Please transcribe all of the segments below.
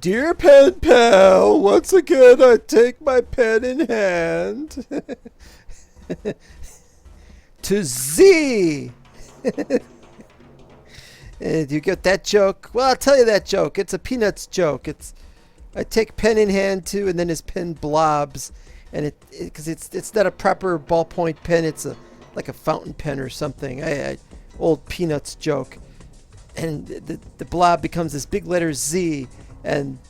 Dear pen pal, once again I take my pen in hand to Z. Do you get that joke? Well, I'll tell you that joke. It's a Peanuts joke. I take pen in hand too, and then his pen blobs, and because it's not a proper ballpoint pen. It's like a fountain pen or something. Old Peanuts joke, and the blob becomes this big letter Z, and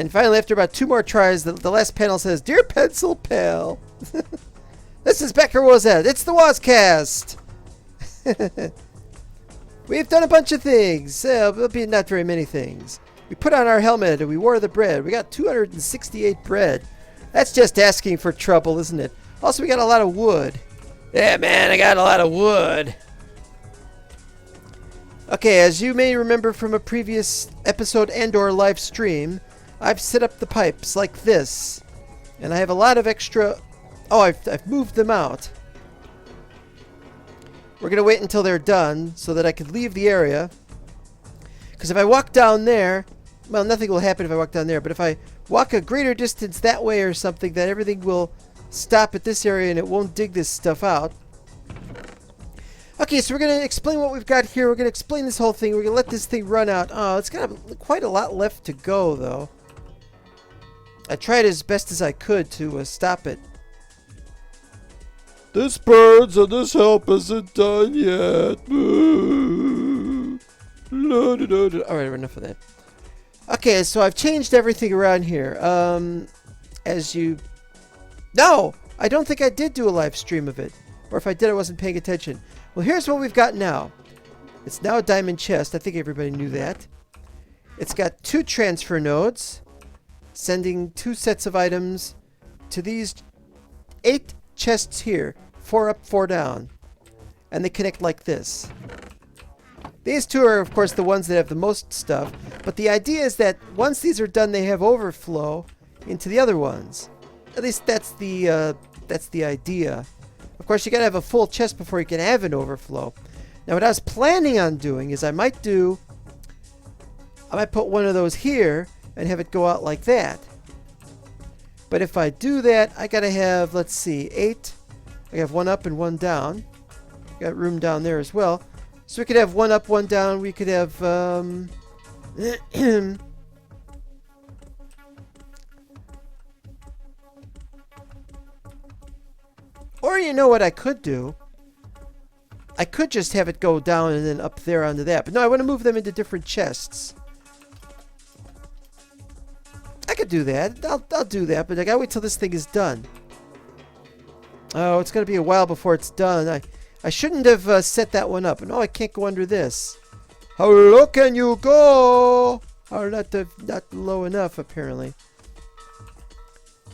finally after about 2 more tries, the last panel says, "Dear pencil pal, this is Becker Wozat. It's the Wozcast." We've done a bunch of things. There'll be not very many things. We put on our helmet and we wore the bread. We got 268 bread. That's just asking for trouble, isn't it? Also, we got a lot of wood. Yeah, man, I got a lot of wood. Okay, as you may remember from a previous episode and/or live stream, I've set up the pipes like this. And I have a lot of extra... Oh, I've moved them out. We're going to wait until they're done so that I could leave the area. Because if I walk down there, well, nothing will happen if I walk down there. But if I walk a greater distance that way or something, then everything will stop at this area and it won't dig this stuff out. Okay, so we're going to explain what we've got here. We're going to explain this whole thing. We're going to let this thing run out. Oh, it's got quite a lot left to go, though. I tried as best as I could to stop it. This burns and this help isn't done yet. Alright, enough of that. Okay, so I've changed everything around here. As you... No! I don't think I did do a live stream of it. Or if I did, I wasn't paying attention. Well, here's what we've got now. It's now a diamond chest. I think everybody knew that. It's got 2 transfer nodes, sending 2 sets of items to these 8 chests here. 4 up, 4 down. And they connect like this. These 2 are, of course, the ones that have the most stuff. But the idea is that once these are done, they have overflow into the other ones. At least that's the idea. Of course, you gotta have a full chest before you can have an overflow. Now, what I was planning on doing is I might put one of those here and have it go out like that. But if I do that, I gotta have, let's see, 8. I have 1 up and 1 down. Got room down there as well. So we could have 1 up, 1 down. We could have, or you know what I could do? I could just have it go down and then up there onto that. But no, I want to move them into different chests. I could do that. I'll do that, but I gotta wait till this thing is done. Oh, it's gonna be a while before it's done. I shouldn't have set that one up. No, I can't go under this. How low can you go? Or not low enough, apparently.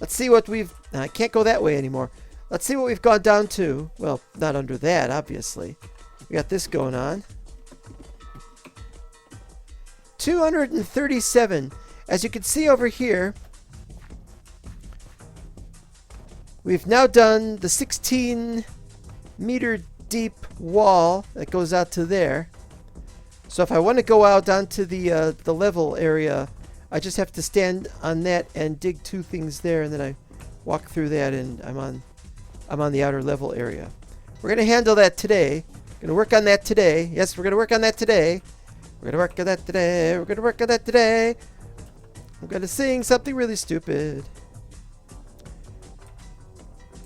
Let's see what we've... I can't go that way anymore. Let's see what we've gone down to. Well, not under that, obviously. We got this going on. 237. As you can see over here, we've now done the 16-meter deep wall that goes out to there. So if I want to go out onto the level area, I just have to stand on that and dig 2 things there, and then I walk through that, and I'm on the outer level area. We're going to handle that today. Going to work on that today. Yes, we're going to work on that today. We're going to work on that today. We're going to work on that today. I'm going to sing something really stupid.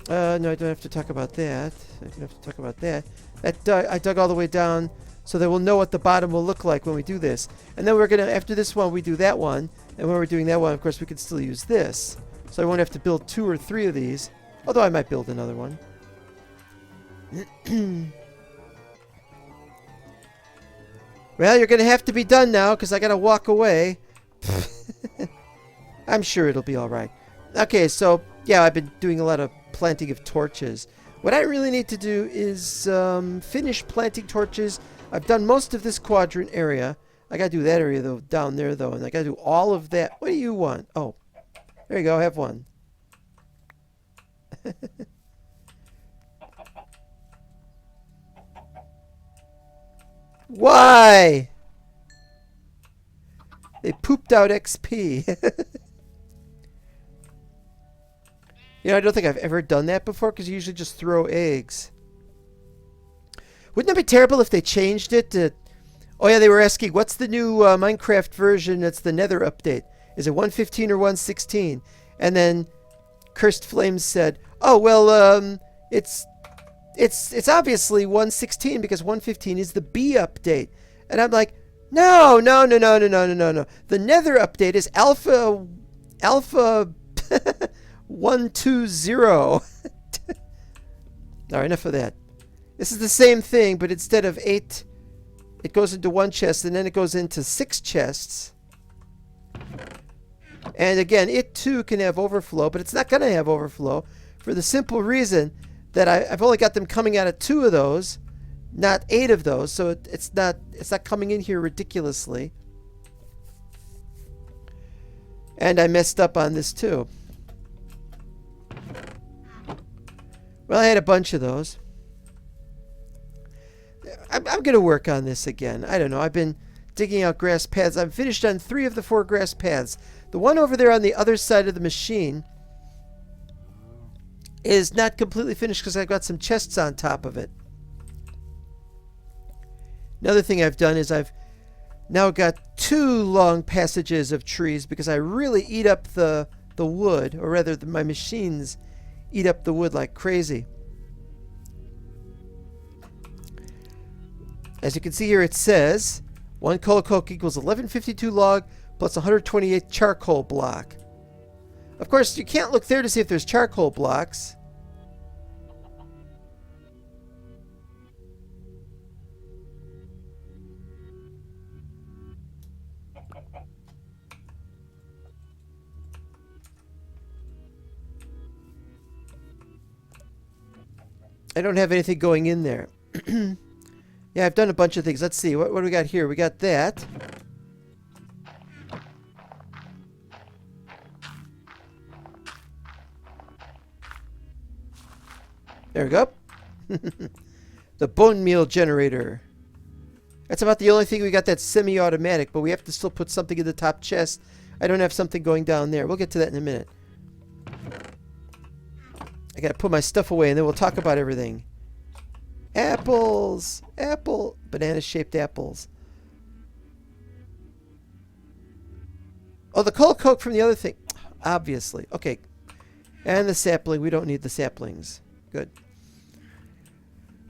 No, I don't have to talk about that. I don't have to talk about that. I dug all the way down so that we'll know what the bottom will look like when we do this. And then we're going to, after this one, we do that one. And when we're doing that one, of course, we can still use this. So I won't have to build 2 or 3 of these. Although I might build another one. Well, you're going to have to be done now because I got to walk away. I'm sure it'll be alright. Okay, so, yeah, I've been doing a lot of planting of torches. What I really need to do is finish planting torches. I've done most of this quadrant area. I got to do that area, though, down there, though. And I got to do all of that. What do you want? Oh, there you go. I have one. Why? They pooped out XP. I don't think I've ever done that before because you usually just throw eggs. Wouldn't it be terrible if they changed it to... Oh yeah, they were asking, what's the new Minecraft version that's the Nether update? Is it 1.15 or 1.16? And then Cursed Flames said, oh, well, it's obviously 1.16 because 1.15 is the B update. And I'm like, no. The Nether update is alpha 120. All right, enough of that. This is the same thing, but instead of 8, it goes into 1 chest, and then it goes into 6 chests. And again, it too can have overflow, but it's not going to have overflow for the simple reason that I've only got them coming out of 2 of those, not 8 of those, so it's not coming in here ridiculously. And I messed up on this too. Well, I had a bunch of those. I'm going to work on this again. I don't know. I've been digging out grass paths. I'm finished on 3 of the 4 grass paths. The one over there on the other side of the machine is not completely finished because I've got some chests on top of it. Another thing I've done is I've now got 2 long passages of trees because I really eat up the wood, or rather my machines eat up the wood like crazy. As you can see here, it says 1 coal coke equals 1152 log plus 128 charcoal block. Of course, you can't look there to see if there's charcoal blocks. I don't have anything going in there. Yeah, I've done a bunch of things. Let's see. What do we got here? We got that. There we go. The bone meal generator. That's about the only thing we got that's semi-automatic, but we have to still put something in the top chest. I don't have something going down there. We'll get to that in a minute. I gotta put my stuff away and then we'll talk about everything. Apples! Banana-shaped apples. Oh, the coal coke from the other thing. Obviously. Okay. And the sapling. We don't need the saplings. Good.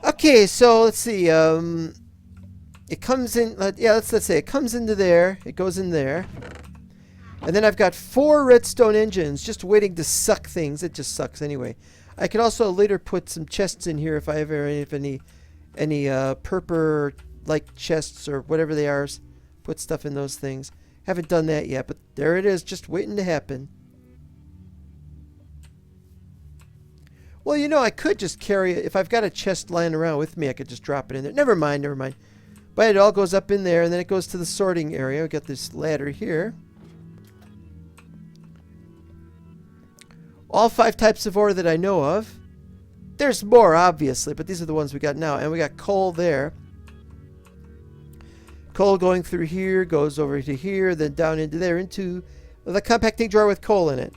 Okay, so let's see. It comes in... yeah, let's say it comes into there. It goes in there. And then I've got 4 redstone engines just waiting to suck things. It just sucks anyway. I could also later put some chests in here if I ever have any purple-like chests or whatever they are. Put stuff in those things. Haven't done that yet, but there it is, just waiting to happen. Well, you know, I could just carry it. If I've got a chest lying around with me, I could just drop it in there. Never mind. But it all goes up in there, and then it goes to the sorting area. We've got this ladder here. All 5 types of ore that I know of. There's more, obviously, but these are the ones we got now. And we got coal there. Coal going through here, goes over to here, then down into there, into the compacting drawer with coal in it.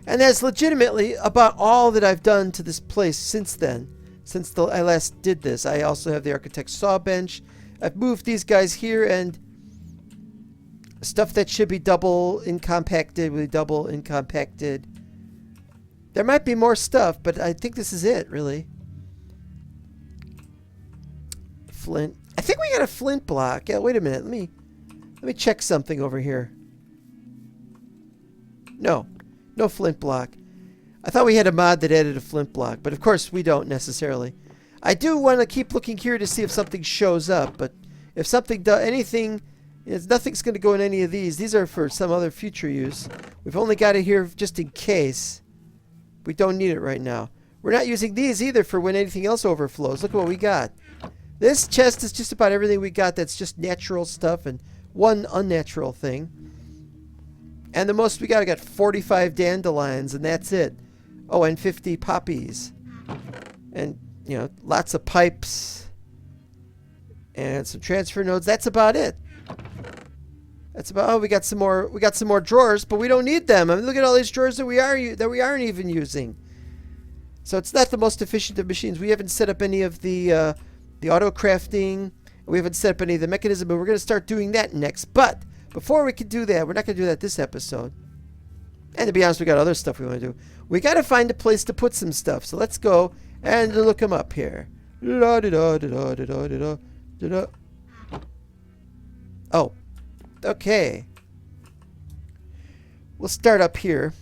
And that's legitimately about all that I've done to this place since then. Since I last did this. I also have the architect's saw bench. I've moved these guys here, and stuff that should be double incompacted will be double incompacted. There might be more stuff, but I think this is it, really. Flint. I think we got a flint block. Yeah, wait a minute. Let me check something over here. No flint block. I thought we had a mod that added a flint block, but of course we don't necessarily. I do want to keep looking here to see if something shows up, but if something does anything... nothing's going to go in any of these. These are for some other future use. We've only got it here just in case. We don't need it right now. We're not using these either for when anything else overflows. Look at what we got. This chest is just about everything we got that's just natural stuff and 1 unnatural thing. And the most we got, I got 45 dandelions, and that's it. Oh, and 50 poppies. And, you know, lots of pipes. And some transfer nodes. That's about it. That's about. Oh, we got some more. We got some more drawers, but we don't need them. I mean, look at all these drawers that we aren't even using. So it's not the most efficient of machines. We haven't set up any of the auto crafting. We haven't set up any of the mechanism, but we're going to start doing that next. But before we can do that, we're not going to do that this episode. And to be honest, we got other stuff we want to do. We got to find a place to put some stuff. So let's go and look them up here. Oh, okay. We'll start up here.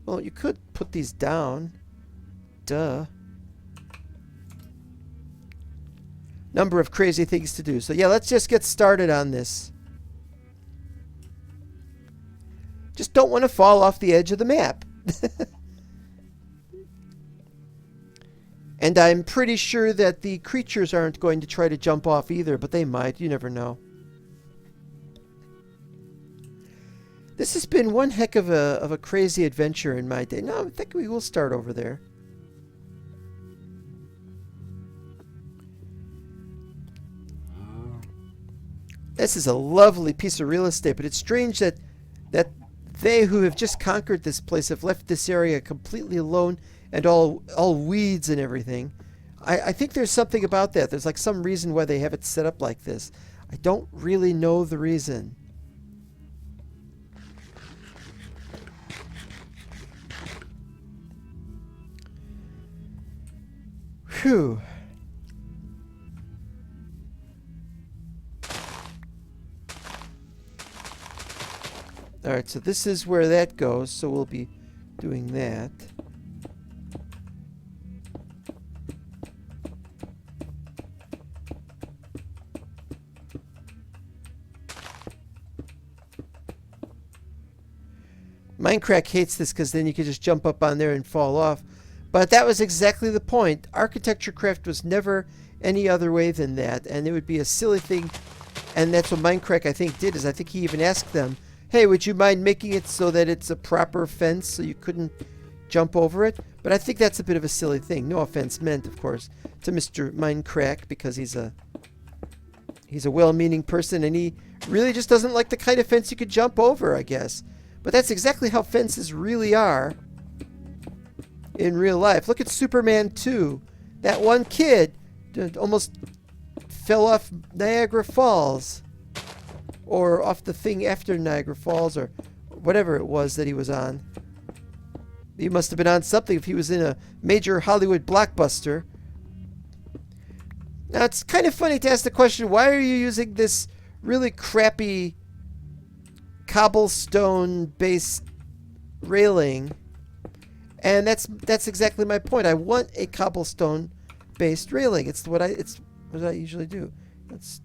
Well, you could put these down. Duh. Number of crazy things to do. So yeah, let's just get started on this. Just don't want to fall off the edge of the map. And I'm pretty sure that the creatures aren't going to try to jump off either, but they might. You never know. This has been one heck of a crazy adventure in my day. No, I think we will start over there. This is a lovely piece of real estate, but it's strange that they who have just conquered this place have left this area completely alone and all weeds and everything. I think there's something about that. There's like some reason why they have it set up like this. I don't really know the reason. Whew. Alright, so this is where that goes, so we'll be doing that. Minecraft hates this because then you can just jump up on there and fall off. But that was exactly the point. Architecture craft was never any other way than that, and it would be a silly thing. And that's what Minecraft, I think, did, is I think he even asked them, hey, would you mind making it so that it's a proper fence so you couldn't jump over it? But I think that's a bit of a silly thing. No offense meant, of course, to Mr. Minecraft, because he's a well-meaning person, and he really just doesn't like the kind of fence you could jump over, I guess. But that's exactly how fences really are in real life. Look at Superman 2. That one kid almost fell off Niagara Falls. Or off the thing after Niagara Falls, or whatever it was that he was on. He must have been on something if he was in a major Hollywood blockbuster. Now, it's kind of funny to ask the question, why are you using this really crappy cobblestone-based railing? And that's exactly my point. I want a cobblestone-based railing. It's what I usually do. Let's.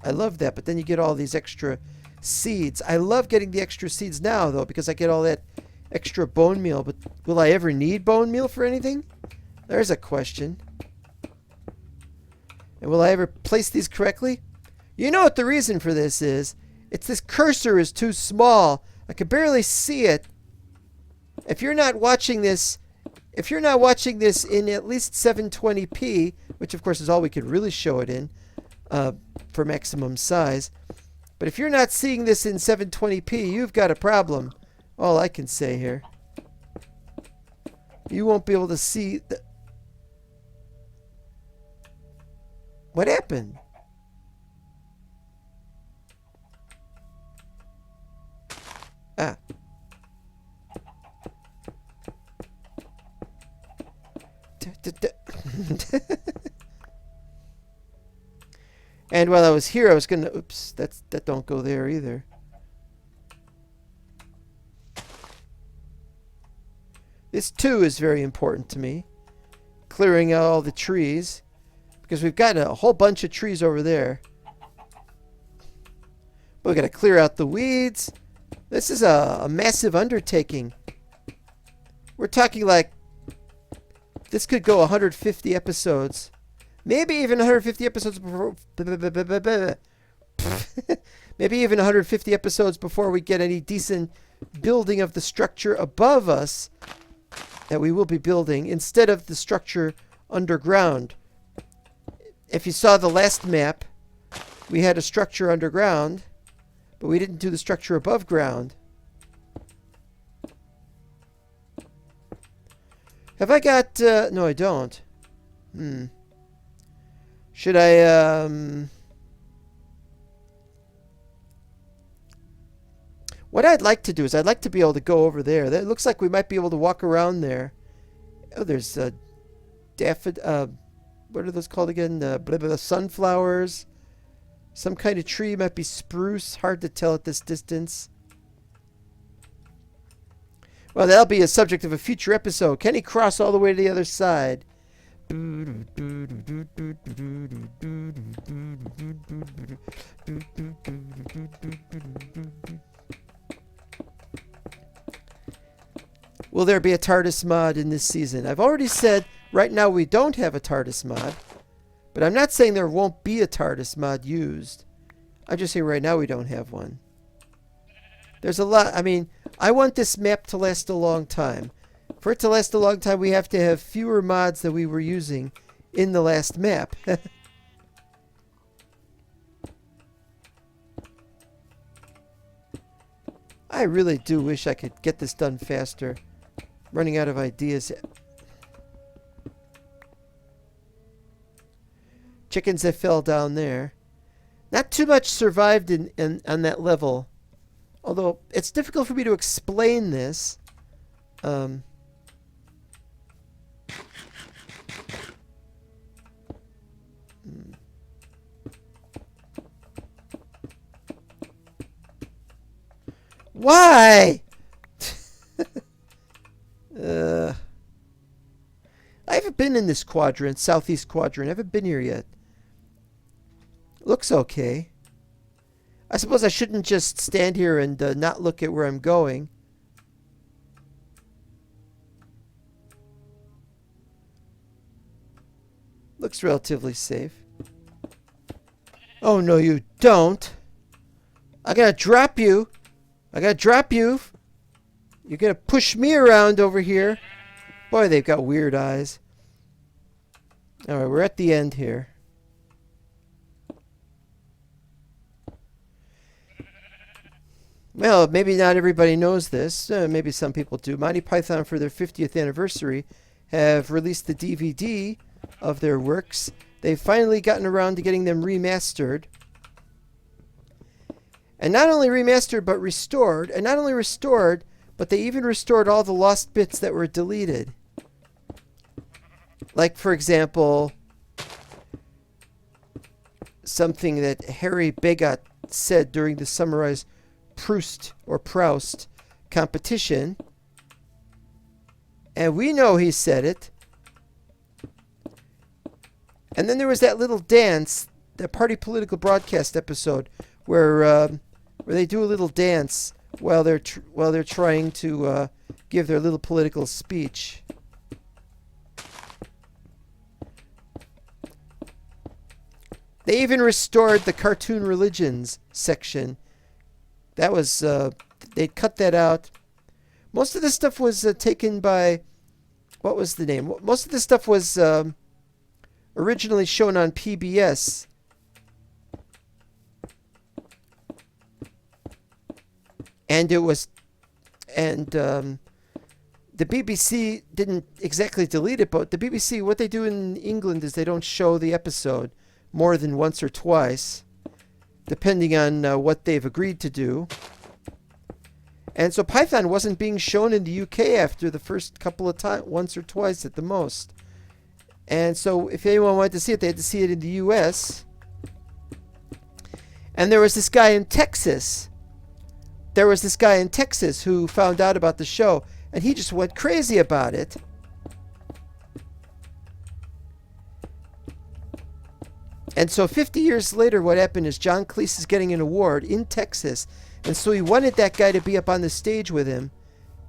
I love that, but then you get all these extra seeds. I love getting the extra seeds now, though, because I get all that extra bone meal. But will I ever need bone meal for anything? There's a question. And will I ever place these correctly? You know what the reason for this is? It's this cursor is too small. I can barely see it. If you're not watching this in at least 720p, which of course is all we could really show it in for maximum size. But if you're not seeing this in 720p, you've got a problem. All I can say here. You won't be able to see the... What happened? Ah. And while I was here, I was gonna... Oops, that don't go there either. This too is very important to me. Clearing out all the trees. Because we've got a whole bunch of trees over there. But we gotta clear out the weeds. This is a massive undertaking. We're talking like... This could go 150 episodes. Maybe even 150 episodes before... Maybe even 150 episodes before we get any decent building of the structure above us. that we will be building instead of the structure underground. If you saw the last map, we had a structure underground, but we didn't do the structure above ground. Have I got... no, I don't. Should I... What I'd like to do is I'd like to be able to go over there. It looks like we might be able to walk around there. Oh, there's daffod... what are those called again? Sunflowers. Some kind of tree. Might be spruce. Hard to tell at this distance. Well, that'll be a subject of a future episode. Can he cross all the way to the other side? Will there be a TARDIS mod in this season? I've already said right now we don't have a TARDIS mod. But I'm not saying there won't be a TARDIS mod used. I'm just saying right now we don't have one. There's a lot. I mean, I want this map to last a long time. For it to last a long time, we have to have fewer mods than we were using in the last map. I really do wish I could get this done faster. Running out of ideas. Chickens that fell down there. Not too much survived on that level. Although, it's difficult for me to explain this. Why? I haven't been in this quadrant, southeast quadrant. I haven't been here yet. Looks okay. I suppose I shouldn't just stand here and not look at where I'm going. Looks relatively safe. Oh, no, you don't. I gotta drop you. I gotta drop you. You're gonna push me around over here. Boy, they've got weird eyes. Alright, we're at the end here. Well, maybe not everybody knows this. Maybe some people do. Monty Python, for their 50th anniversary, have released the DVD of their works. They've finally gotten around to getting them remastered. And not only remastered, but restored. And not only restored, but they even restored all the lost bits that were deleted. Like, for example, something that Harry Begot said during the summarized Proust competition. And we know he said it. And then there was that little dance, that Party Political Broadcast episode, where they do a little dance while they're trying to give their little political speech. They even restored the cartoon religions section. That was they cut that out. Most of this stuff was taken by, what was the name? Most of this stuff was originally shown on PBS. And it was, and the BBC didn't exactly delete it, but the BBC, what they do in England is they don't show the episode more than once or twice, depending on what they've agreed to do. And so Python wasn't being shown in the UK after the first couple of times, once or twice at the most. And so if anyone wanted to see it, they had to see it in the US. And there was this guy in Texas. Who found out about the show, and he just went crazy about it. And so 50 years later, what happened is John Cleese is getting an award in Texas. And so he wanted that guy to be up on the stage with him,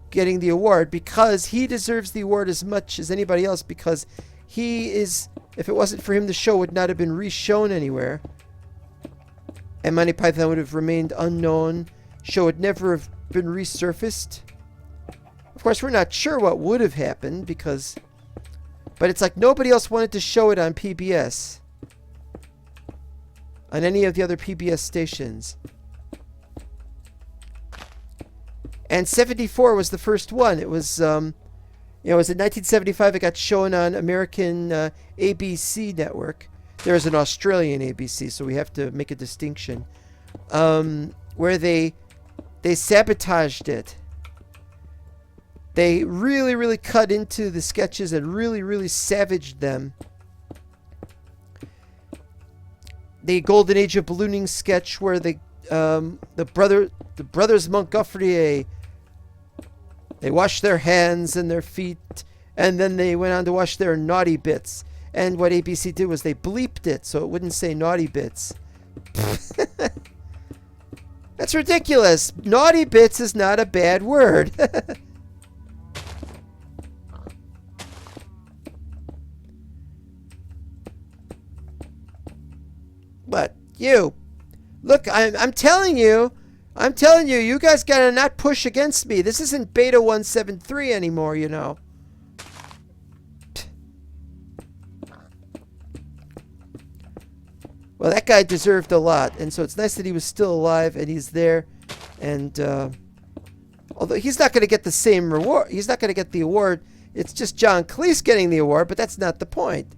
getting the award, because he deserves the award as much as anybody else, because he is, if it wasn't for him, the show would not have been re-shown anywhere. And Monty Python would have remained unknown. Show would never have been resurfaced. Of course, we're not sure what would have happened because... But it's like nobody else wanted to show it on PBS. On any of the other PBS stations. And 74 was the first one. It was, it was in 1975. It got shown on American ABC network. There is an Australian ABC, so we have to make a distinction. Where they sabotaged it. They really, really cut into the sketches and really, really savaged them. The Golden Age of Ballooning sketch where the brothers Montgolfier, they washed their hands and their feet, and then they went on to wash their naughty bits. And what ABC did was they bleeped it so it wouldn't say naughty bits. That's ridiculous. Naughty bits is not a bad word. But you, look, I'm telling you, you guys gotta not push against me. This isn't Beta 173 anymore, you know. Well, that guy deserved a lot, and so it's nice that he was still alive and he's there. And although he's not going to get the same reward, he's not going to get the award. It's just John Cleese getting the award, but that's not the point.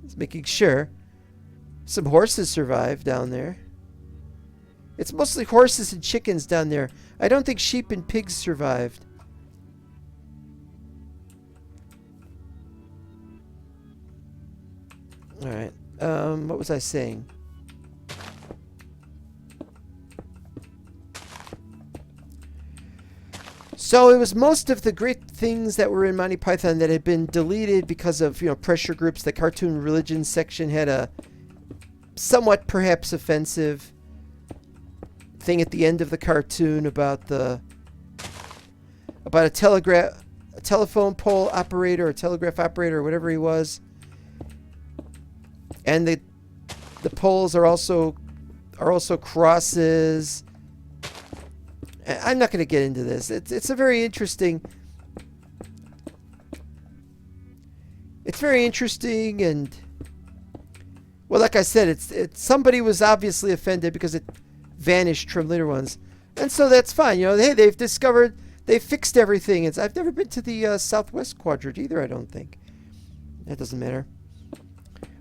He's making sure. Some horses survive down there. It's mostly horses and chickens down there. I don't think sheep and pigs survived. Alright. What was I saying? So it was most of the great things that were in Monty Python that had been deleted because of, pressure groups. The cartoon religion section had a somewhat perhaps offensive thing at the end of the cartoon about a telephone pole operator or telegraph operator or whatever he was. And the poles are also crosses. I'm not going to get into this. It's a very interesting. It's very interesting, and well, like I said, it's somebody was obviously offended because it vanished from later ones, and so that's fine. Hey, they've fixed everything. I've never been to the Southwest Quadrant either. I don't think. That doesn't matter.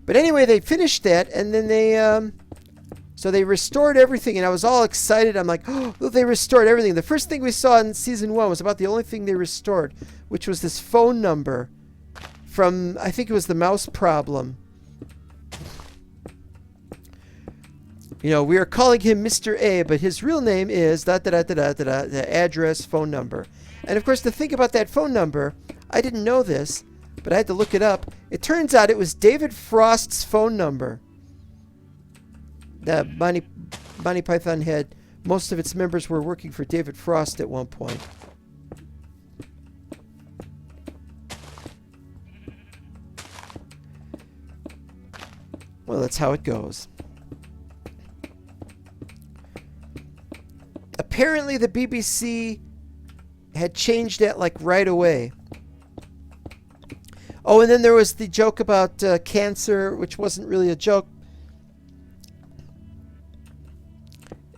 But anyway, they finished that, and then they restored everything, and I was all excited. I'm like, oh, they restored everything. The first thing we saw in season 1 was about the only thing they restored, which was this phone number from, I think it was the Mouse Problem. We are calling him Mr. A, but his real name is the address, phone number. And of course, the thing about that phone number, I didn't know this, but I had to look it up. It turns out it was David Frost's phone number. The Monty Python had, most of its members were working for David Frost at one point. Well, that's how it goes. Apparently the BBC had changed that like right away. Oh, and then there was the joke about cancer, which wasn't really a joke.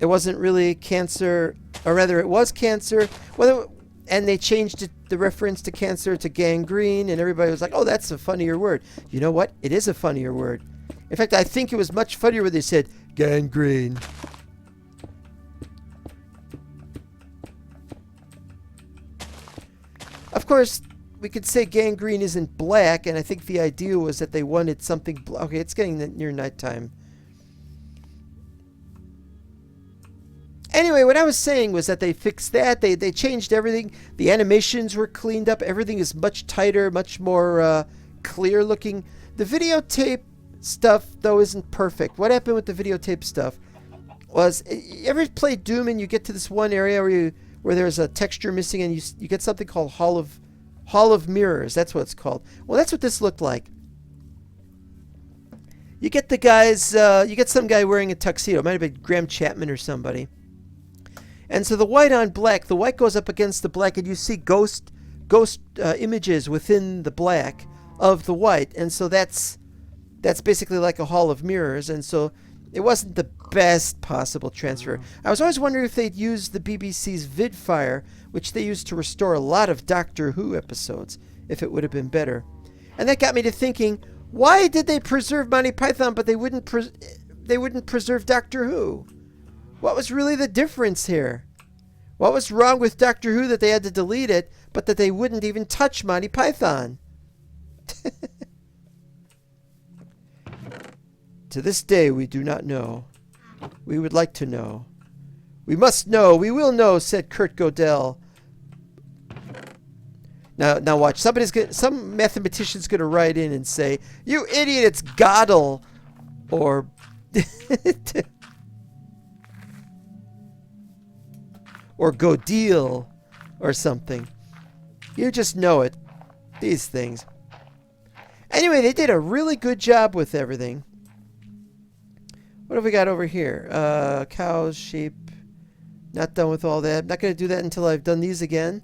It wasn't really cancer, or rather it was cancer. Well, and they changed the reference to cancer to gangrene, and everybody was like, oh, that's a funnier word. You know what? It is a funnier word. In fact, I think it was much funnier when they said gangrene. Of course, we could say gangrene isn't black, and I think the idea was that they wanted something... Okay, it's getting near nighttime. Anyway, what I was saying was that they fixed that. They changed everything. The animations were cleaned up. Everything is much tighter, much more clear looking. The videotape stuff, though, isn't perfect. What happened with the videotape stuff was... You ever play Doom and you get to this one area where there's a texture missing and you get something called Hall of Mirrors. That's what it's called. Well, that's what this looked like. You get the guys, you get some guy wearing a tuxedo. It might have been Graham Chapman or somebody. And so the white on black, the white goes up against the black, and you see ghost images within the black of the white. And so that's basically like a hall of mirrors. And so it wasn't the best possible transfer. I was always wondering if they'd used the BBC's VidFire, which they used to restore a lot of Doctor Who episodes, if it would have been better. And that got me to thinking, why did they preserve Monty Python, but they wouldn't preserve Doctor Who? What was really the difference here? What was wrong with Doctor Who that they had to delete it, but that they wouldn't even touch Monty Python? To this day, we do not know. We would like to know. We must know. We will know, said Kurt Godel. Now watch. Some mathematician's going to write in and say, "You idiot! It's Gödel," or or Godel, or something. You just know it. These things. Anyway, they did a really good job with everything. What have we got over here? Cows, sheep. Not done with all that. I'm not going to do that until I've done these again.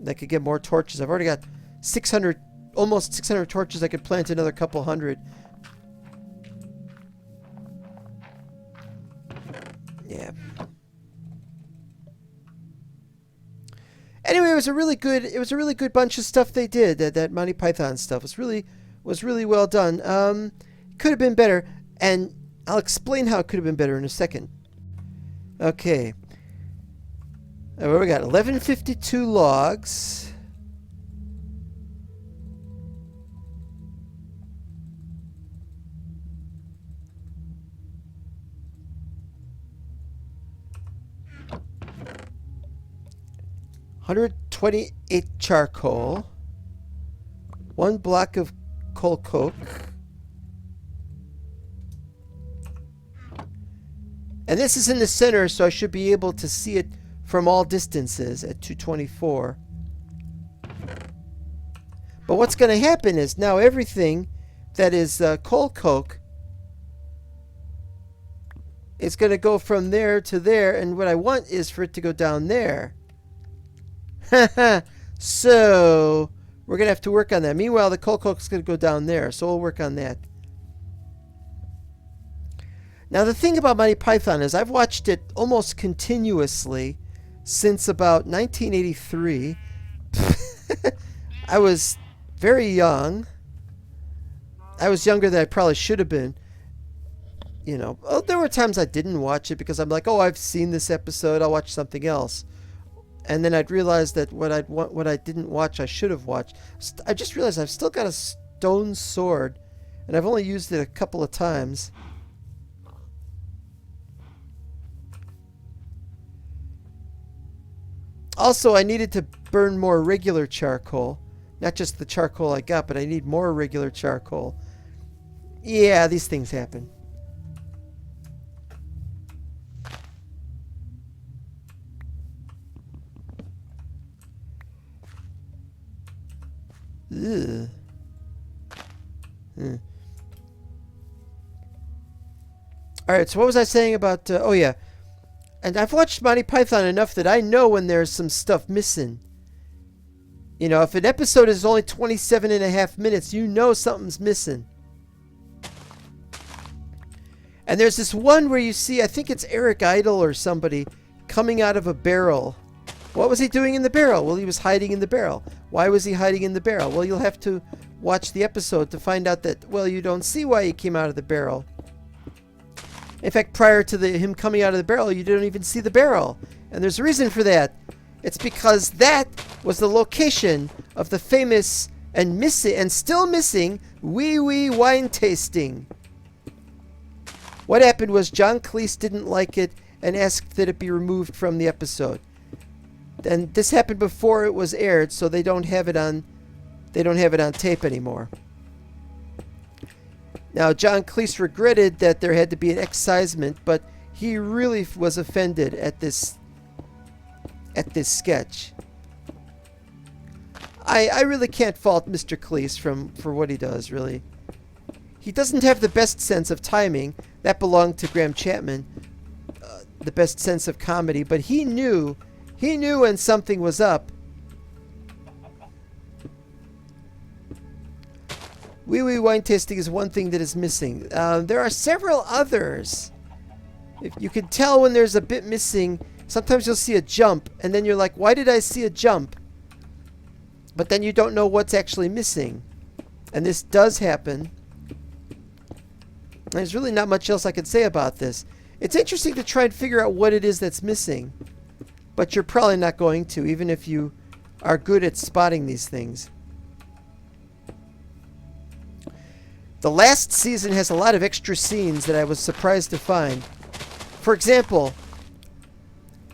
I could get more torches. I've already got 600, almost 600 torches. I could plant another couple hundred. Yeah. Anyway, it was a really good bunch of stuff they did. That Monty Python stuff was really well done. Could have been better, and I'll explain how it could have been better in a second. Okay. What do we got? 1152 logs. $128 charcoal. 1 block of coal coke. And this is in the center, so I should be able to see it from all distances at 224. But what's going to happen is now everything that is coal coke is going to go from there to there, and what I want is for it to go down there. So we're going to have to work on that. Meanwhile, the coal coke is going to go down there, so we'll work on that. Now, the thing about Monty Python is I've watched it almost continuously since about 1983. I was very young. I was younger than I probably should have been. You know, there were times I didn't watch it because I'm like, oh, I've seen this episode. I'll watch something else. And then I'd realize that what I didn't watch, I should have watched. I just realized I've still got a stone sword, and I've only used it a couple of times. Also, I needed to burn more regular charcoal. Not just the charcoal I got, but I need more regular charcoal. Yeah, these things happen. Ugh. Alright, so what was I saying about... oh, yeah. And I've watched Monty Python enough that I know when there's some stuff missing. You know, if an episode is only 27.5 minutes, you know something's missing. And there's this one where you see, I think it's Eric Idle or somebody, coming out of a barrel. What was he doing in the barrel? Well, he was hiding in the barrel. Why was he hiding in the barrel? Well, you'll have to watch the episode to find out that, well, you don't see why he came out of the barrel. In fact, prior to him coming out of the barrel, you don't even see the barrel. And there's a reason for that. It's because that was the location of the famous and missing and still missing Wee Wee wine tasting. What happened was John Cleese didn't like it and asked that it be removed from the episode. And this happened before it was aired, so they don't have it on tape anymore. Now, John Cleese regretted that there had to be an excisement, but he really was offended at this sketch. I really can't fault Mr. Cleese for what he does, really. He doesn't have the best sense of timing. That belonged to Graham Chapman. the best sense of comedy, but he knew when something was up. Wee Wee wine tasting is one thing that is missing. There are several others. If you can tell when there's a bit missing, sometimes you'll see a jump, and then you're like, why did I see a jump? But then you don't know what's actually missing. And this does happen. There's really not much else I can say about this. It's interesting to try and figure out what it is that's missing. But you're probably not going to, even if you are good at spotting these things. The last season has a lot of extra scenes that I was surprised to find. For example,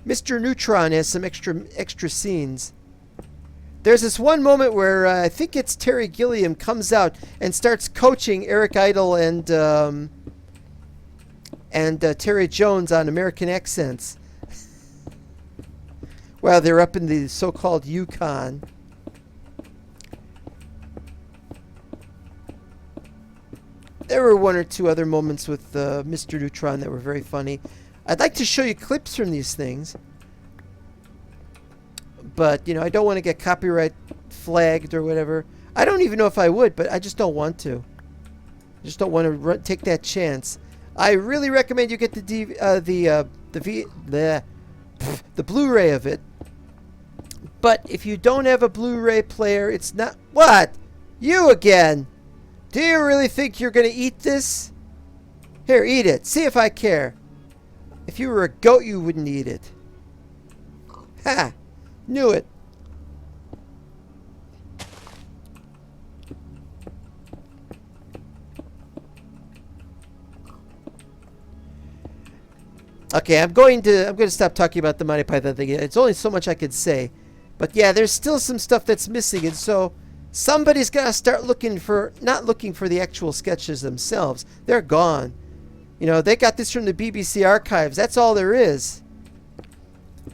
Mr. Neutron has some extra scenes. There's this one moment where I think it's Terry Gilliam comes out and starts coaching Eric Idle and Terry Jones on American accents while they're up in the so-called Yukon. There were one or two other moments with Mr. Neutron that were very funny. I'd like to show you clips from these things. But, you know, I don't want to get copyright flagged or whatever. I don't even know if I would, but I just don't want to. I just don't want to take that chance. I really recommend you get the Blu-ray of it. But if you don't have a Blu-ray player, it's not... What? You again? Do you really think you're going to eat this? Here, eat it. See if I care. If you were a goat, you wouldn't eat it. Ha! Knew it. Okay, I'm going to stop talking about the Monty Python thing. It's only so much I could say. But yeah, there's still some stuff that's missing, and so somebody's got to start not looking for the actual sketches themselves. They're gone. You know, they got this from the BBC archives. That's all there is.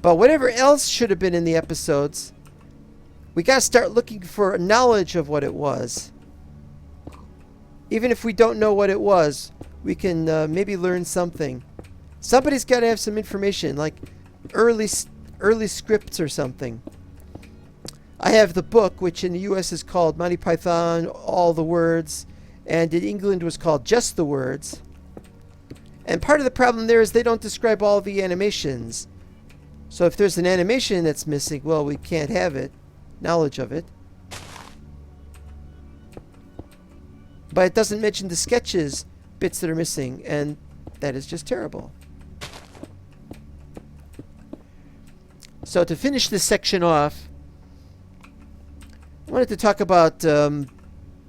But whatever else should have been in the episodes, we got to start looking for knowledge of what it was. Even if we don't know what it was, we can maybe learn something. Somebody's got to have some information, like early scripts or something. I have the book, which in the U.S. is called Monty Python, All the Words, and in England was called Just the Words. And part of the problem there is they don't describe all the animations. So if there's an animation that's missing, well, we can't have it, knowledge of it. But it doesn't mention the sketches, bits that are missing, and that is just terrible. So to finish this section off, I wanted to talk about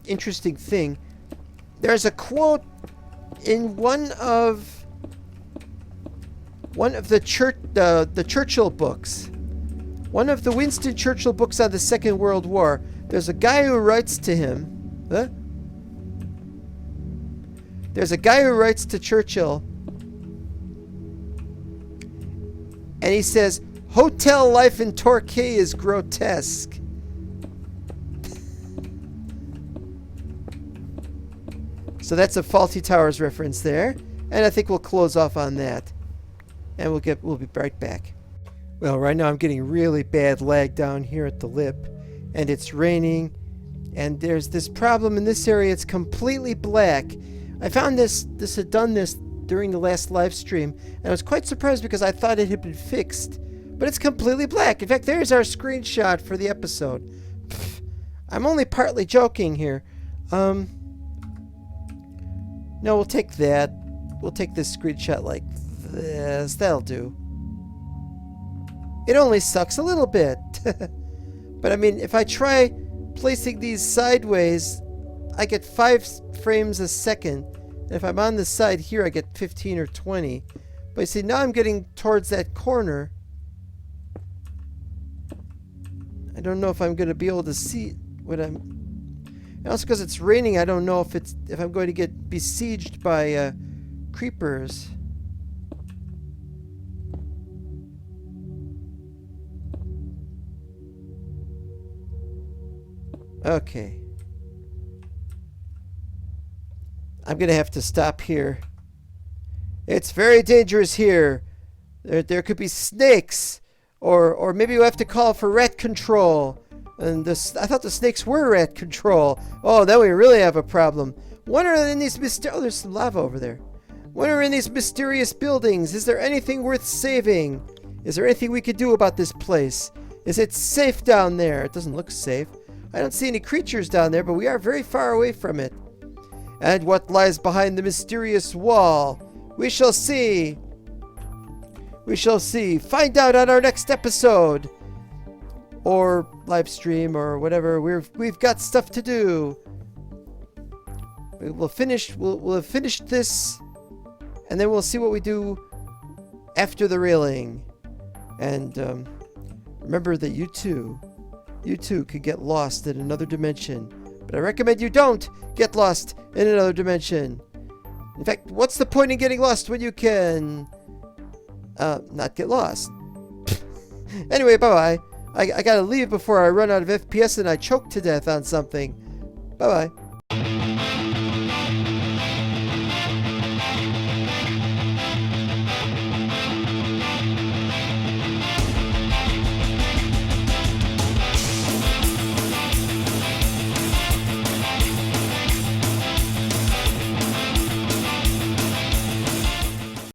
interesting thing. There's a quote in one of the Churchill books, one of the Winston Churchill books on the Second World War. There's a guy who writes to him. Huh? There's a guy who writes to Churchill, and he says, "Hotel life in Torquay is grotesque." So that's a Faulty Towers reference there, and I think we'll close off on that, and we'll be right back. Well, right now I'm getting really bad lag down here at the lip, and it's raining, and there's this problem in this area. It's completely black. I found this had done this during the last live stream, and I was quite surprised because I thought it had been fixed, but it's completely black. In fact, there's our screenshot for the episode. Pfft, I'm only partly joking here. No, we'll take that. We'll take this screenshot like this. That'll do. It only sucks a little bit. But I mean, if I try placing these sideways, I get 5 frames a second. And if I'm on the side here, I get 15 or 20. But you see, now I'm getting towards that corner. I don't know if I'm going to be able to see what I'm... And also because it's raining, I don't know if I'm going to get besieged by creepers. Okay. I'm going to have to stop here. It's very dangerous here. There could be snakes, or maybe we have to call for rat control. And I thought the snakes were rat control. Oh, then we really have a problem. What are in these oh, there's some lava over there. What are in these mysterious buildings? Is there anything worth saving? Is there anything we could do about this place? Is it safe down there? It doesn't look safe. I don't see any creatures down there, but we are very far away from it. And what lies behind the mysterious wall? We shall see. We shall see. Find out on our next episode. Or live stream or whatever. We've got stuff to do. We'll have finished this, and then we'll see what we do after the railing. And remember that you too could get lost in another dimension. But I recommend you don't get lost in another dimension. In fact, what's the point in getting lost when you can not get lost? Anyway, bye-bye. I gotta leave before I run out of FPS and I choke to death on something. Bye-bye.